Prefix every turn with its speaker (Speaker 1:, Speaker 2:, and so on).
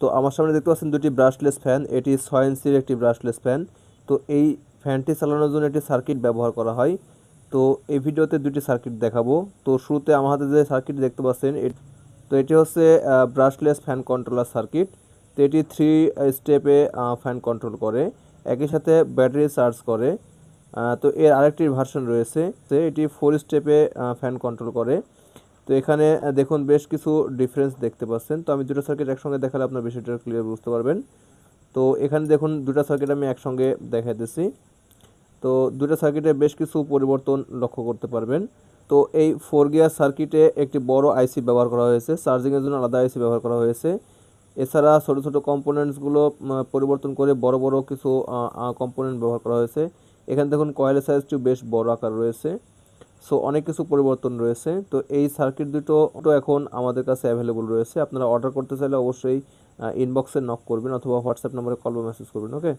Speaker 1: তো আমার সামনে দেখতে পাচ্ছেন দুটি ব্রাশলেস ফ্যান, এটি 6 ইঞ্চির একটি ব্রাশলেস ফ্যান। তো এই ফ্যানটি চালানোর জন্য একটি সার্কিট ব্যবহার করা হয়। তো এই ভিডিওতে দুটি সার্কিট দেখাবো। তো শুরুতে আমার হাতে যে সার্কিট দেখতে পাচ্ছেন তো এটি হচ্ছে ব্রাশলেস ফ্যান কন্ট্রোলার সার্কিট। তো এটি 3 স্টেপে ফ্যান কন্ট্রোল করে, একই সাথে ব্যাটারি চার্জ করে। তো এর আরেকটি ভার্সন রয়েছে, তো এটি 4 স্টেপে ফ্যান কন্ট্রোল করে। তো এখানে দেখুন বেশ কিছু ডিফারেন্স দেখতে পাচ্ছেন। তো আমি দুটো সার্কিট একসঙ্গে দেখালে আপনার বিষয়টা ক্লিয়ার বুঝতে পারবেন। তো এখানে দেখুন দুটো সার্কিট আমি একসঙ্গে দেখাইতেছি। তো দুটো সার্কিটে বেশ কিছু পরিবর্তন লক্ষ্য করতে পারবেন। তো এই 4 গিয়ার সার্কিটে একটি বড় আইসি ব্যবহার করা হয়েছে, চার্জিংয়ের জন্য আলাদা আইসি ব্যবহার করা হয়েছে। এছাড়া ছোট ছোট কম্পোনেন্টসগুলো পরিবর্তন করে বড় বড় কিছু কম্পোনেন্ট ব্যবহার করা হয়েছে। এখানে দেখুন কয়েলের সাইজটিও বেশ বড় আকার রয়েছে। সো অনেক কিছু পরিবর্তন রয়েছে। তো এই সার্কিট দুটো এখন আমাদের কাছে অ্যাভেলেবল রয়েছে। আপনারা অর্ডার করতে চাইলে অবশ্যই ইনবক্সে নক করবেন অথবা হোয়াটসঅ্যাপ নম্বরে কল বা মেসেজ করবেন। ওকে।